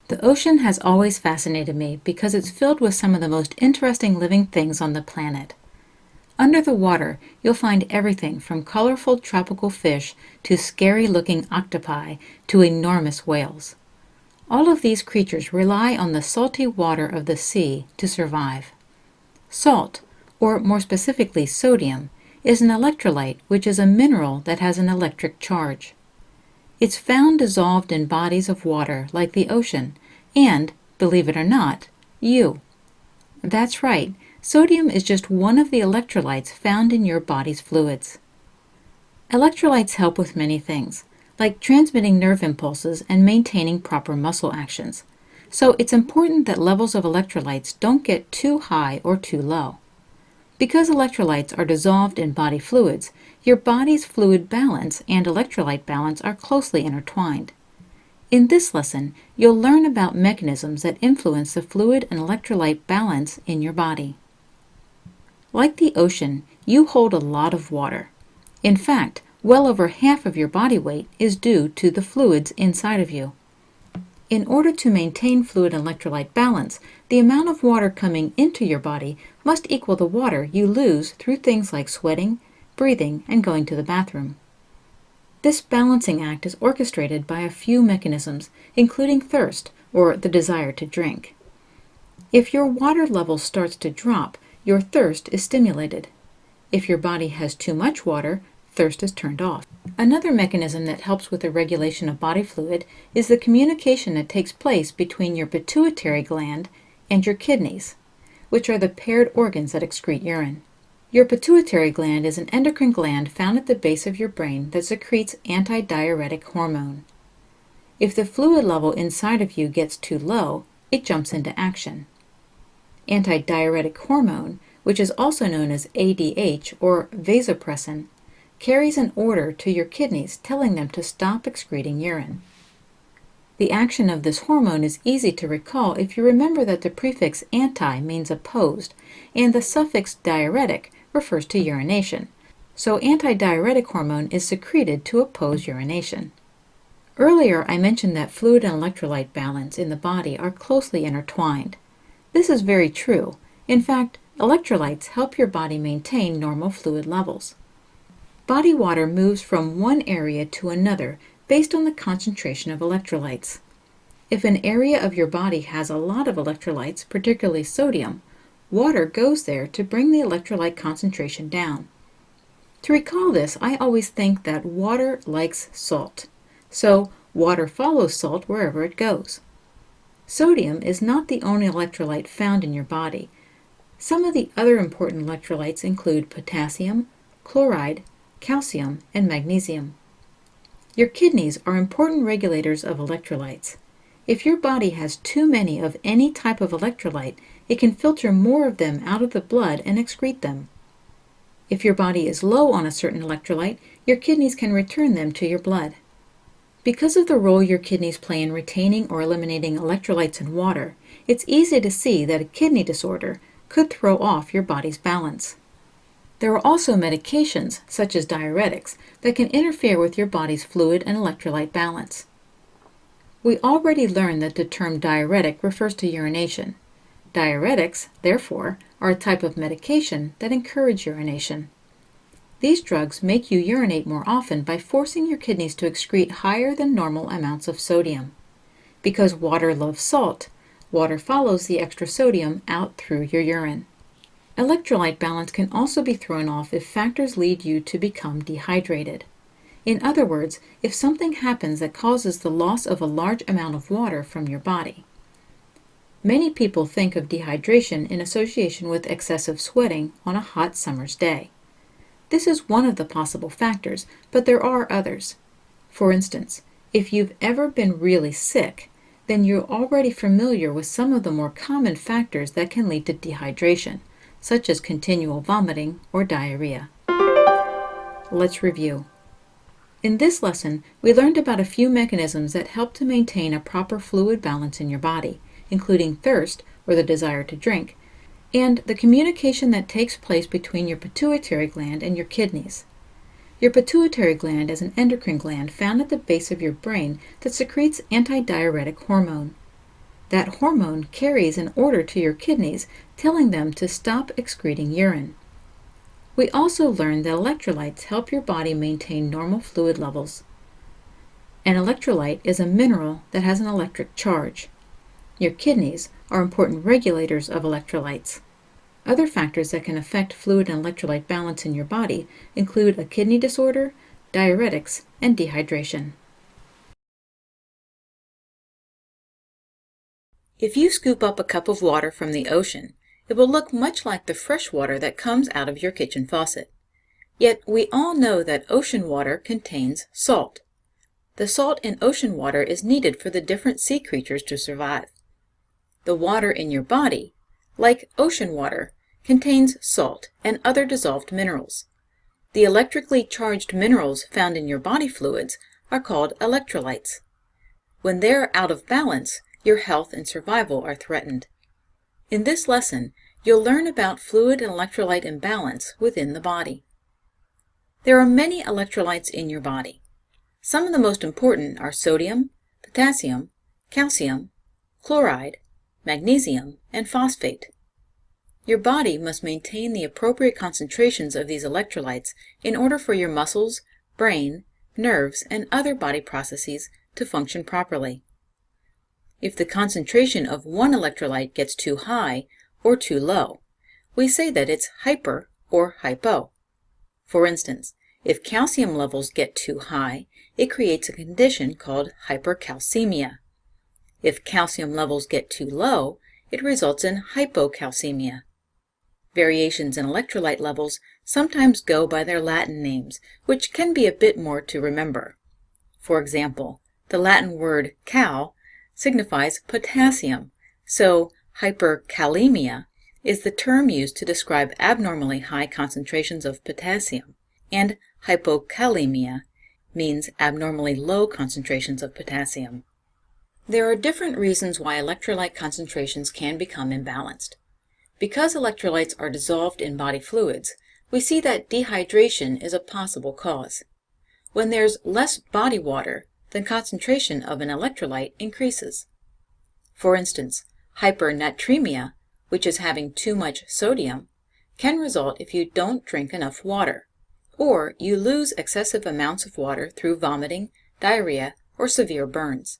The ocean has always fascinated me because it's filled with some of the most interesting living things on the planet. Under the water, you'll find everything from colorful tropical fish to scary-looking octopi to enormous whales. All of these creatures rely on the salty water of the sea to survive. Salt, or more specifically sodium, is an electrolyte, which is a mineral that has an electric charge. It's found dissolved in bodies of water like the ocean and, believe it or not, you. That's right, sodium is just one of the electrolytes found in your body's fluids. Electrolytes help with many things, like transmitting nerve impulses and maintaining proper muscle actions. So it's important that levels of electrolytes don't get too high or too low. Because electrolytes are dissolved in body fluids, your body's fluid balance and electrolyte balance are closely intertwined. In this lesson, you'll learn about mechanisms that influence the fluid and electrolyte balance in your body. Like the ocean, you hold a lot of water. In fact, well over half of your body weight is due to the fluids inside of you. In order to maintain fluid and electrolyte balance, the amount of water coming into your body must equal the water you lose through things like sweating, breathing, and going to the bathroom. This balancing act is orchestrated by a few mechanisms, including thirst, or the desire to drink. If your water level starts to drop, your thirst is stimulated. If your body has too much water, thirst is turned off. Another mechanism that helps with the regulation of body fluid is the communication that takes place between your pituitary gland and your kidneys, which are the paired organs that excrete urine. Your pituitary gland is an endocrine gland found at the base of your brain that secretes antidiuretic hormone. If the fluid level inside of you gets too low, it jumps into action. Antidiuretic hormone, which is also known as ADH or vasopressin, carries an order to your kidneys telling them to stop excreting urine. The action of this hormone is easy to recall if you remember that the prefix anti means opposed, and the suffix diuretic refers to urination. So antidiuretic hormone is secreted to oppose urination. Earlier I mentioned that fluid and electrolyte balance in the body are closely intertwined. This is very true. In fact, electrolytes help your body maintain normal fluid levels. Body water moves from one area to another based on the concentration of electrolytes. If an area of your body has a lot of electrolytes, particularly sodium, water goes there to bring the electrolyte concentration down. To recall this, I always think that water likes salt, so water follows salt wherever it goes. Sodium is not the only electrolyte found in your body. Some of the other important electrolytes include potassium, chloride, calcium, and magnesium. Your kidneys are important regulators of electrolytes. If your body has too many of any type of electrolyte, it can filter more of them out of the blood and excrete them. If your body is low on a certain electrolyte, your kidneys can return them to your blood. Because of the role your kidneys play in retaining or eliminating electrolytes in water, it's easy to see that a kidney disorder could throw off your body's balance. There are also medications, such as diuretics, that can interfere with your body's fluid and electrolyte balance. We already learned that the term diuretic refers to urination. Diuretics, therefore, are a type of medication that encourage urination. These drugs make you urinate more often by forcing your kidneys to excrete higher than normal amounts of sodium. Because water loves salt, water follows the extra sodium out through your urine. Electrolyte balance can also be thrown off if factors lead you to become dehydrated. In other words, if something happens that causes the loss of a large amount of water from your body. Many people think of dehydration in association with excessive sweating on a hot summer's day. This is one of the possible factors, but there are others. For instance, if you've ever been really sick, then you're already familiar with some of the more common factors that can lead to dehydration, such as continual vomiting or diarrhea. Let's review. In this lesson, we learned about a few mechanisms that help to maintain a proper fluid balance in your body, including thirst, or the desire to drink, and the communication that takes place between your pituitary gland and your kidneys. Your pituitary gland is an endocrine gland found at the base of your brain that secretes antidiuretic hormone. That hormone carries an order to your kidneys telling them to stop excreting urine. We also learned that electrolytes help your body maintain normal fluid levels. An electrolyte is a mineral that has an electric charge. Your kidneys are important regulators of electrolytes. Other factors that can affect fluid and electrolyte balance in your body include a kidney disorder, diuretics, and dehydration. If you scoop up a cup of water from the ocean, it will look much like the fresh water that comes out of your kitchen faucet. Yet we all know that ocean water contains salt. The salt in ocean water is needed for the different sea creatures to survive. The water in your body, like ocean water, contains salt and other dissolved minerals. The electrically charged minerals found in your body fluids are called electrolytes. When they're out of balance, your health and survival are threatened. In this lesson, you'll learn about fluid and electrolyte imbalance within the body. There are many electrolytes in your body. Some of the most important are sodium, potassium, calcium, chloride, magnesium, and phosphate. Your body must maintain the appropriate concentrations of these electrolytes in order for your muscles, brain, nerves, and other body processes to function properly. If the concentration of one electrolyte gets too high or too low, we say that it's hyper or hypo. For instance, if calcium levels get too high, it creates a condition called hypercalcemia. If calcium levels get too low, it results in hypocalcemia. Variations in electrolyte levels sometimes go by their Latin names, which can be a bit more to remember. For example, the Latin word cal signifies potassium, so hyperkalemia is the term used to describe abnormally high concentrations of potassium, and hypokalemia means abnormally low concentrations of potassium. There are different reasons why electrolyte concentrations can become imbalanced. Because electrolytes are dissolved in body fluids, we see that dehydration is a possible cause. When there's less body water, the concentration of an electrolyte increases. For instance, hypernatremia, which is having too much sodium, can result if you don't drink enough water, or you lose excessive amounts of water through vomiting, diarrhea, or severe burns.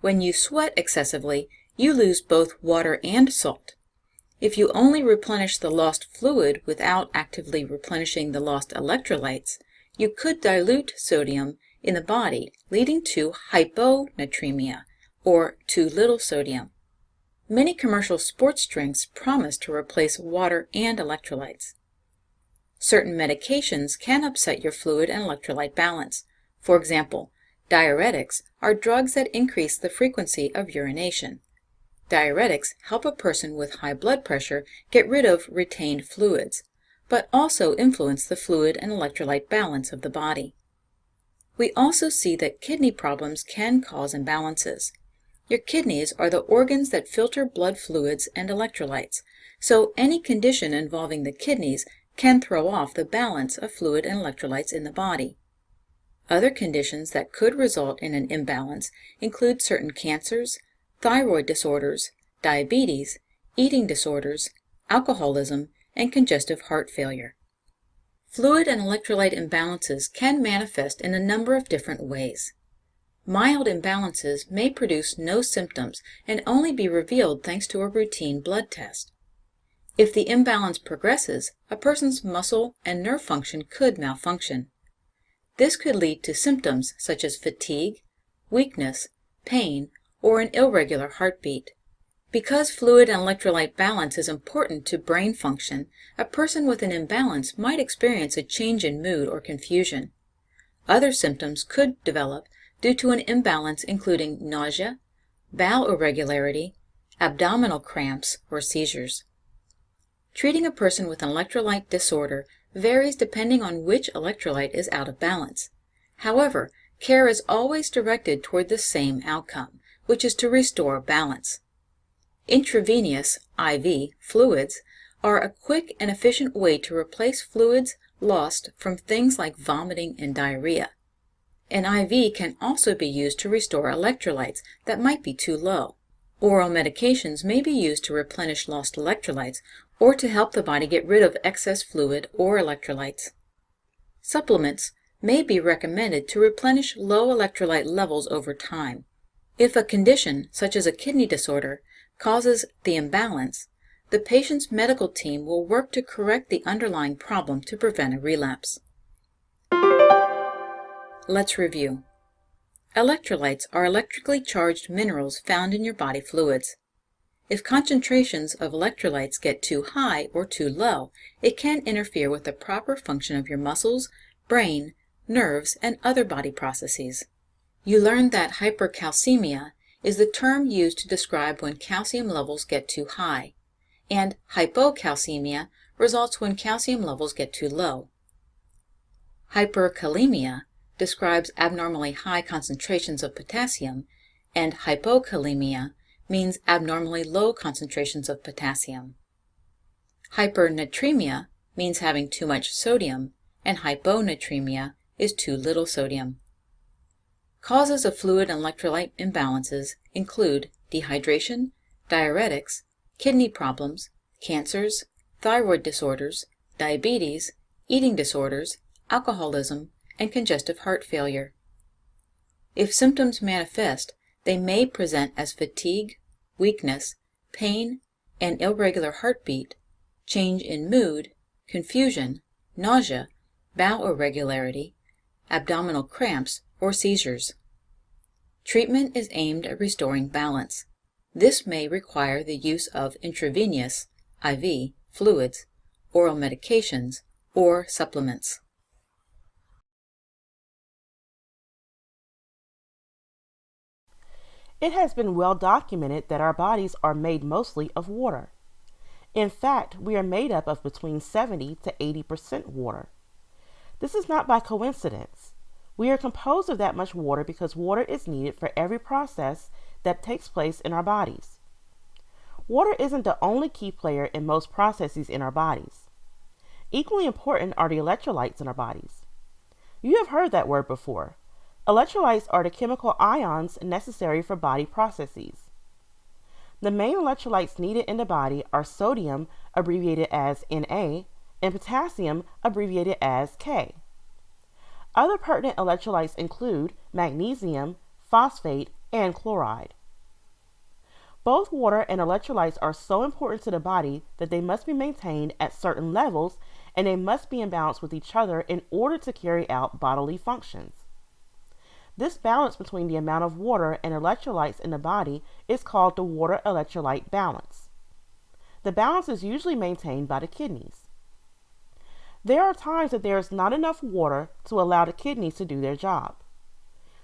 When you sweat excessively, you lose both water and salt. If you only replenish the lost fluid without actively replenishing the lost electrolytes, you could dilute sodium in the body, leading to hyponatremia, or too little sodium. Many commercial sports drinks promise to replace water and electrolytes. Certain medications can upset your fluid and electrolyte balance. For example, diuretics are drugs that increase the frequency of urination. Diuretics help a person with high blood pressure get rid of retained fluids, but also influence the fluid and electrolyte balance of the body. We also see that kidney problems can cause imbalances. Your kidneys are the organs that filter blood fluids and electrolytes, so any condition involving the kidneys can throw off the balance of fluid and electrolytes in the body. Other conditions that could result in an imbalance include certain cancers, thyroid disorders, diabetes, eating disorders, alcoholism, and congestive heart failure. Fluid and electrolyte imbalances can manifest in a number of different ways. Mild imbalances may produce no symptoms and only be revealed thanks to a routine blood test. If the imbalance progresses, a person's muscle and nerve function could malfunction. This could lead to symptoms such as fatigue, weakness, pain, or an irregular heartbeat. Because fluid and electrolyte balance is important to brain function, a person with an imbalance might experience a change in mood or confusion. Other symptoms could develop due to an imbalance including nausea, bowel irregularity, abdominal cramps, or seizures. Treating a person with an electrolyte disorder varies depending on which electrolyte is out of balance. However, care is always directed toward the same outcome, which is to restore balance. Intravenous (IV) fluids are a quick and efficient way to replace fluids lost from things like vomiting and diarrhea. An IV can also be used to restore electrolytes that might be too low. Oral medications may be used to replenish lost electrolytes or to help the body get rid of excess fluid or electrolytes. Supplements may be recommended to replenish low electrolyte levels over time. If a condition, such as a kidney disorder, causes the imbalance, the patient's medical team will work to correct the underlying problem to prevent a relapse. Let's review. Electrolytes are electrically charged minerals found in your body fluids. If concentrations of electrolytes get too high or too low, it can interfere with the proper function of your muscles, brain, nerves, and other body processes. You learned that hypercalcemia is the term used to describe when calcium levels get too high, and hypocalcemia results when calcium levels get too low. Hyperkalemia describes abnormally high concentrations of potassium, and hypokalemia means abnormally low concentrations of potassium. Hypernatremia means having too much sodium, and hyponatremia is too little sodium. Causes of fluid and electrolyte imbalances include dehydration, diuretics, kidney problems, cancers, thyroid disorders, diabetes, eating disorders, alcoholism, and congestive heart failure. If symptoms manifest, they may present as fatigue, weakness, pain, and irregular heartbeat, change in mood, confusion, nausea, bowel irregularity, abdominal cramps, or seizures. Treatment is aimed at restoring balance. This may require the use of intravenous (IV) fluids, oral medications, or supplements. It has been well documented that our bodies are made mostly of water. In fact, we are made up of between 70 to 80% water. This is not by coincidence. We are composed of that much water because water is needed for every process that takes place in our bodies. Water isn't the only key player in most processes in our bodies. Equally important are the electrolytes in our bodies. You have heard that word before. Electrolytes are the chemical ions necessary for body processes. The main electrolytes needed in the body are sodium, abbreviated as Na, and potassium, abbreviated as K. Other pertinent electrolytes include magnesium, phosphate, and chloride. Both water and electrolytes are so important to the body that they must be maintained at certain levels, and they must be in balance with each other in order to carry out bodily functions. This balance between the amount of water and electrolytes in the body is called the water-electrolyte balance. The balance is usually maintained by the kidneys. There are times that there is not enough water to allow the kidneys to do their job.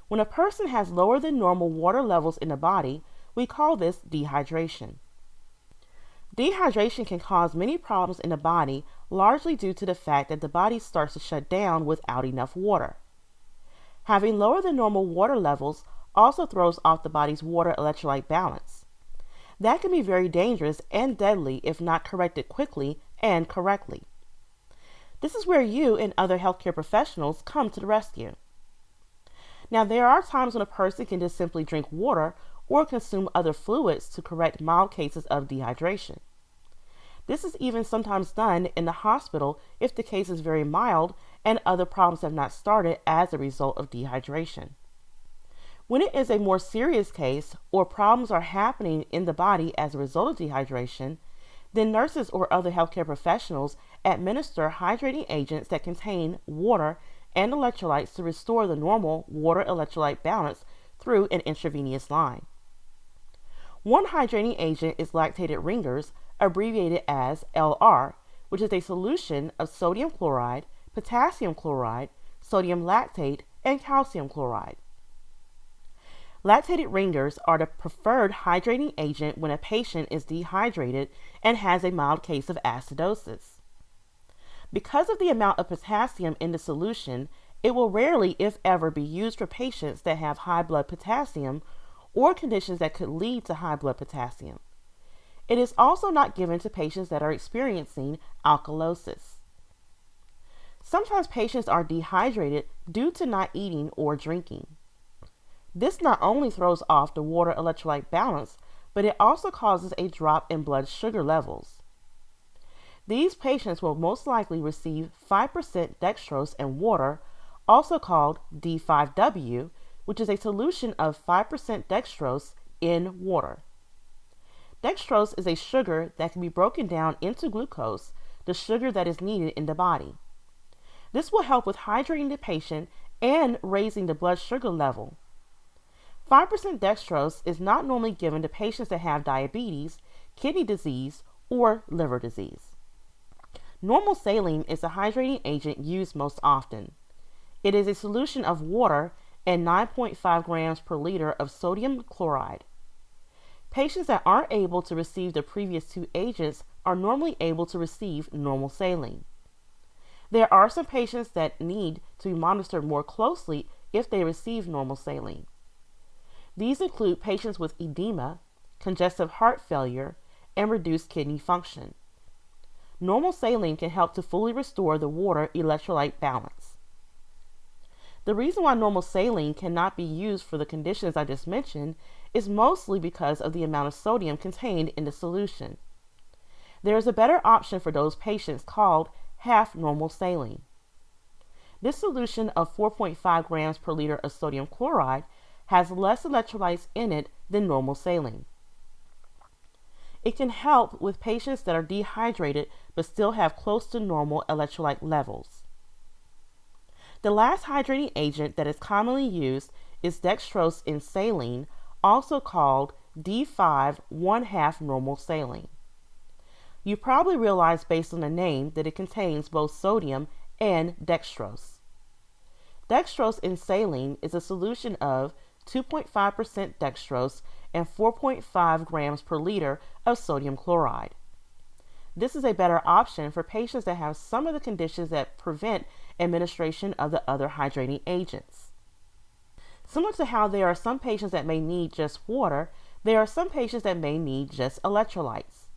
When a person has lower than normal water levels in the body, we call this dehydration. Dehydration can cause many problems in the body, largely due to the fact that the body starts to shut down without enough water. Having lower than normal water levels also throws off the body's water-electrolyte balance. That can be very dangerous and deadly if not corrected quickly and correctly. This is where you and other healthcare professionals come to the rescue. Now, there are times when a person can just simply drink water or consume other fluids to correct mild cases of dehydration. This is even sometimes done in the hospital if the case is very mild and other problems have not started as a result of dehydration. When it is a more serious case or problems are happening in the body as a result of dehydration, then nurses or other healthcare professionals administer hydrating agents that contain water and electrolytes to restore the normal water-electrolyte balance through an intravenous line. One hydrating agent is lactated ringers, abbreviated as LR, which is a solution of sodium chloride, potassium chloride, sodium lactate, and calcium chloride. Lactated ringers are the preferred hydrating agent when a patient is dehydrated and has a mild case of acidosis. Because of the amount of potassium in the solution, it will rarely, if ever, be used for patients that have high blood potassium or conditions that could lead to high blood potassium. It is also not given to patients that are experiencing alkalosis. Sometimes patients are dehydrated due to not eating or drinking. This not only throws off the water-electrolyte balance, but it also causes a drop in blood sugar levels. These patients will most likely receive 5% dextrose and water, also called D5W, which is a solution of 5% dextrose in water. Dextrose is a sugar that can be broken down into glucose, the sugar that is needed in the body. This will help with hydrating the patient and raising the blood sugar level. 5% dextrose is not normally given to patients that have diabetes, kidney disease, or liver disease. Normal saline is the hydrating agent used most often. It is a solution of water and 9.5 grams per liter of sodium chloride. Patients that aren't able to receive the previous two agents are normally able to receive normal saline. There are some patients that need to be monitored more closely if they receive normal saline. These include patients with edema, congestive heart failure, and reduced kidney function. Normal saline can help to fully restore the water electrolyte balance. The reason why normal saline cannot be used for the conditions I just mentioned is mostly because of the amount of sodium contained in the solution. There is a better option for those patients called half normal saline. This solution of 4.5 grams per liter of sodium chloride has less electrolytes in it than normal saline. It can help with patients that are dehydrated but still have close to normal electrolyte levels. The last hydrating agent that is commonly used is dextrose in saline, also called D5 1/2 normal saline. You probably realize based on the name that it contains both sodium and dextrose. Dextrose in saline is a solution of 2.5% dextrose and 4.5 grams per liter of sodium chloride. This is a better option for patients that have some of the conditions that prevent administration of the other hydrating agents. Similar to how there are some patients that may need just water, there are some patients that may need just electrolytes.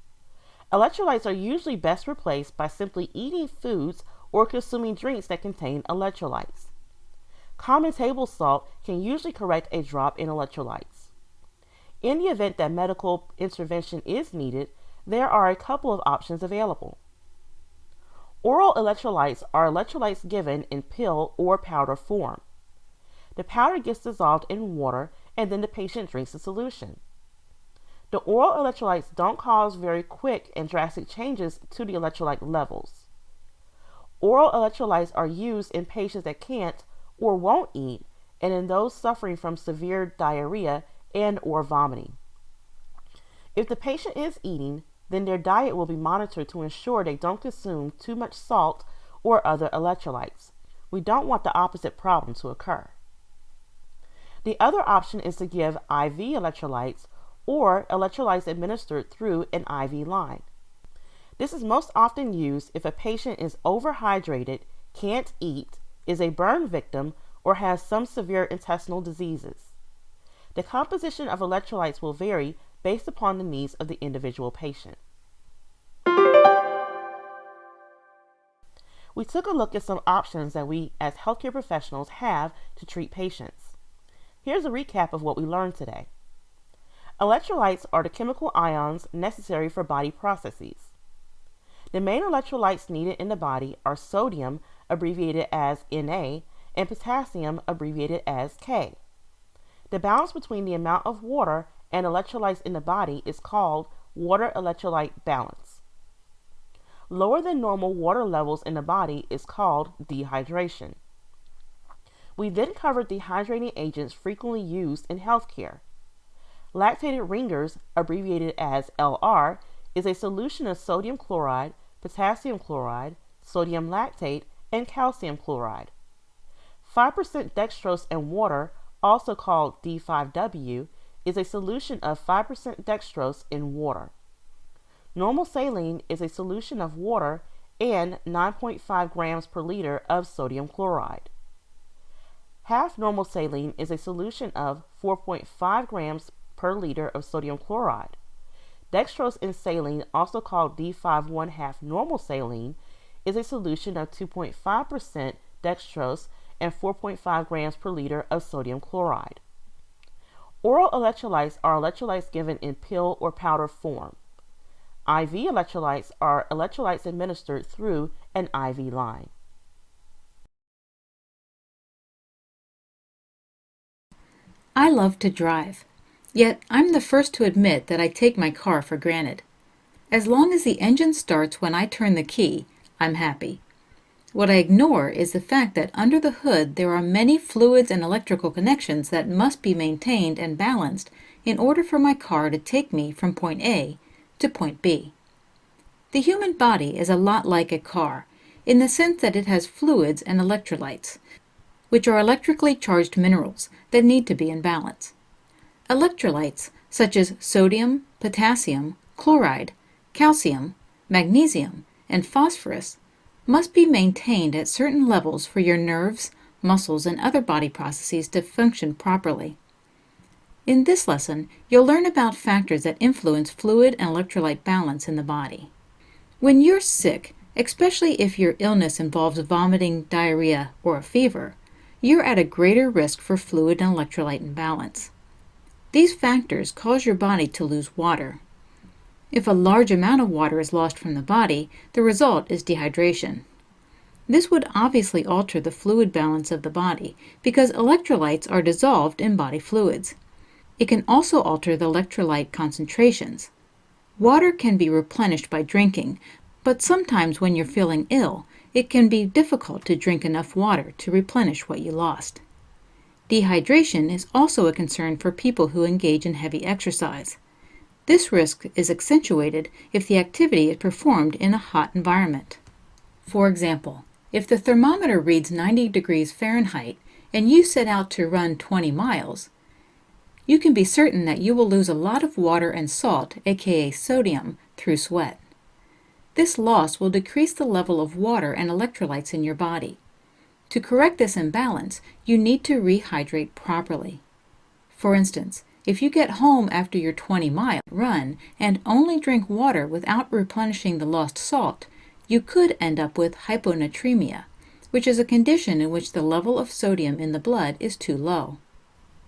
Electrolytes are usually best replaced by simply eating foods or consuming drinks that contain electrolytes. Common table salt can usually correct a drop in electrolytes. In the event that medical intervention is needed, there are a couple of options available. Oral electrolytes are electrolytes given in pill or powder form. The powder gets dissolved in water and then the patient drinks the solution. The oral electrolytes don't cause very quick and drastic changes to the electrolyte levels. Oral electrolytes are used in patients that can't or won't eat, and in those suffering from severe diarrhea and or vomiting. If the patient is eating, then their diet will be monitored to ensure they don't consume too much salt or other electrolytes. We don't want the opposite problem to occur. The other option is to give IV electrolytes or electrolytes administered through an IV line. This is most often used if a patient is overhydrated, can't eat, is a burn victim, or has some severe intestinal diseases. The composition of electrolytes will vary based upon the needs of the individual patient. We took a look at some options that we as healthcare professionals have to treat patients. Here's a recap of what we learned today. Electrolytes are the chemical ions necessary for body processes. The main electrolytes needed in the body are sodium, abbreviated as Na, and potassium, abbreviated as K. The balance between the amount of water and electrolytes in the body is called water electrolyte balance. Lower than normal water levels in the body is called dehydration. We then covered dehydrating agents frequently used in healthcare. Lactated ringers, abbreviated as LR, is a solution of sodium chloride, potassium chloride, sodium lactate, and calcium chloride. 5% dextrose and water, also called D5W, is a solution of 5% dextrose in water. Normal saline is a solution of water and 9.5 grams per liter of sodium chloride. Half normal saline is a solution of 4.5 grams per liter of sodium chloride. Dextrose in saline, also called D5 1/2 normal saline, is a solution of 2.5% dextrose and 4.5 grams per liter of sodium chloride. Oral electrolytes are electrolytes given in pill or powder form. IV electrolytes are electrolytes administered through an IV line. I love to drive, yet I'm the first to admit that I take my car for granted. As long as the engine starts when I turn the key, I'm happy. What I ignore is the fact that under the hood there are many fluids and electrical connections that must be maintained and balanced in order for my car to take me from point A to point B. The human body is a lot like a car, in the sense that it has fluids and electrolytes, which are electrically charged minerals that need to be in balance. Electrolytes, such as sodium, potassium, chloride, calcium, magnesium, and phosphorus, must be maintained at certain levels for your nerves, muscles, and other body processes to function properly. In this lesson, you'll learn about factors that influence fluid and electrolyte balance in the body. When you're sick, especially if your illness involves vomiting, diarrhea, or a fever, you're at a greater risk for fluid and electrolyte imbalance. These factors cause your body to lose water. If a large amount of water is lost from the body, the result is dehydration. This would obviously alter the fluid balance of the body because electrolytes are dissolved in body fluids. It can also alter the electrolyte concentrations. Water can be replenished by drinking, but sometimes when you're feeling ill, it can be difficult to drink enough water to replenish what you lost. Dehydration is also a concern for people who engage in heavy exercise. This risk is accentuated if the activity is performed in a hot environment. For example, if the thermometer reads 90 degrees Fahrenheit and you set out to run 20 miles, you can be certain that you will lose a lot of water and salt, aka sodium, through sweat. This loss will decrease the level of water and electrolytes in your body. To correct this imbalance, you need to rehydrate properly. For instance, if you get home after your 20-mile run and only drink water without replenishing the lost salt, you could end up with hyponatremia, which is a condition in which the level of sodium in the blood is too low.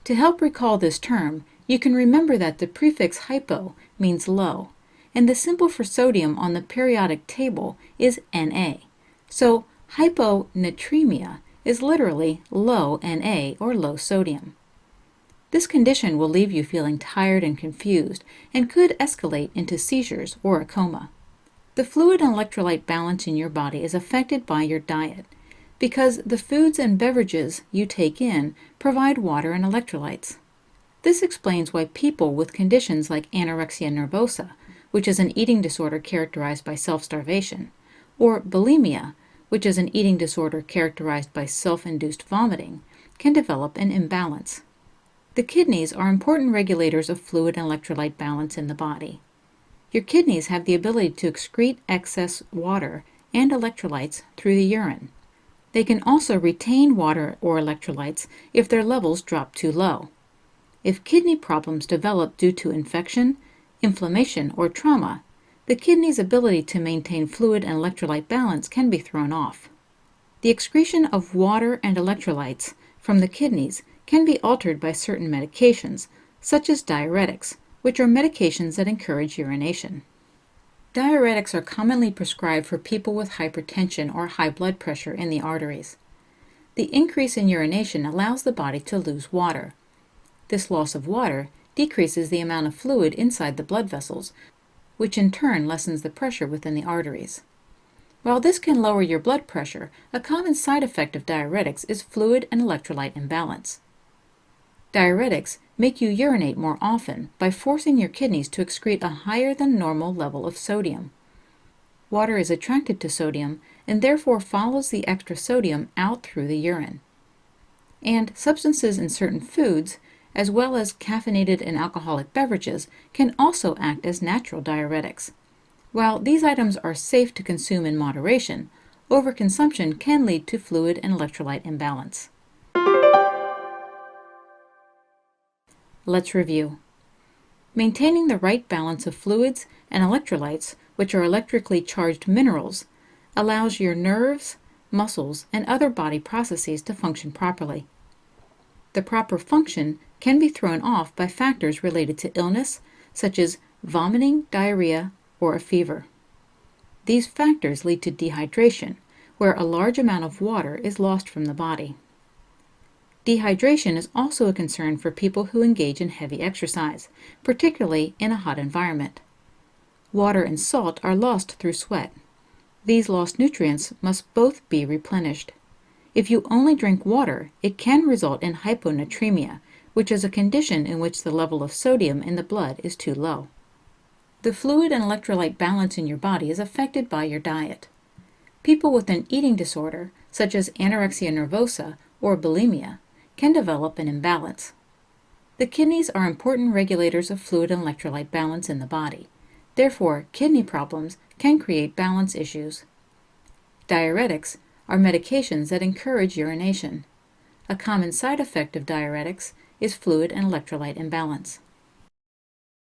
To help recall this term, you can remember that the prefix hypo means low, and the symbol for sodium on the periodic table is Na. So hyponatremia is literally low Na, or low sodium. This condition will leave you feeling tired and confused and could escalate into seizures or a coma. The fluid and electrolyte balance in your body is affected by your diet because the foods and beverages you take in provide water and electrolytes. This explains why people with conditions like anorexia nervosa, which is an eating disorder characterized by self-starvation, or bulimia, which is an eating disorder characterized by self-induced vomiting, can develop an imbalance. The kidneys are important regulators of fluid and electrolyte balance in the body. Your kidneys have the ability to excrete excess water and electrolytes through the urine. They can also retain water or electrolytes if their levels drop too low. If kidney problems develop due to infection, inflammation, or trauma, the kidney's ability to maintain fluid and electrolyte balance can be thrown off. The excretion of water and electrolytes from the kidneys can be altered by certain medications, such as diuretics, which are medications that encourage urination. Diuretics are commonly prescribed for people with hypertension or high blood pressure in the arteries. The increase in urination allows the body to lose water. This loss of water decreases the amount of fluid inside the blood vessels, which in turn lessens the pressure within the arteries. While this can lower your blood pressure, a common side effect of diuretics is fluid and electrolyte imbalance. Diuretics make you urinate more often by forcing your kidneys to excrete a higher than normal level of sodium. Water is attracted to sodium and therefore follows the extra sodium out through the urine. And substances in certain foods, as well as caffeinated and alcoholic beverages, can also act as natural diuretics. While these items are safe to consume in moderation, overconsumption can lead to fluid and electrolyte imbalance. Let's review. Maintaining the right balance of fluids and electrolytes, which are electrically charged minerals, allows your nerves, muscles, and other body processes to function properly. The proper function can be thrown off by factors related to illness, such as vomiting, diarrhea, or a fever. These factors lead to dehydration, where a large amount of water is lost from the body. Dehydration is also a concern for people who engage in heavy exercise, particularly in a hot environment. Water and salt are lost through sweat. These lost nutrients must both be replenished. If you only drink water, it can result in hyponatremia, which is a condition in which the level of sodium in the blood is too low. The fluid and electrolyte balance in your body is affected by your diet. People with an eating disorder, such as anorexia nervosa or bulimia, can develop an imbalance. The kidneys are important regulators of fluid and electrolyte balance in the body. Therefore, kidney problems can create balance issues. Diuretics are medications that encourage urination. A common side effect of diuretics is fluid and electrolyte imbalance.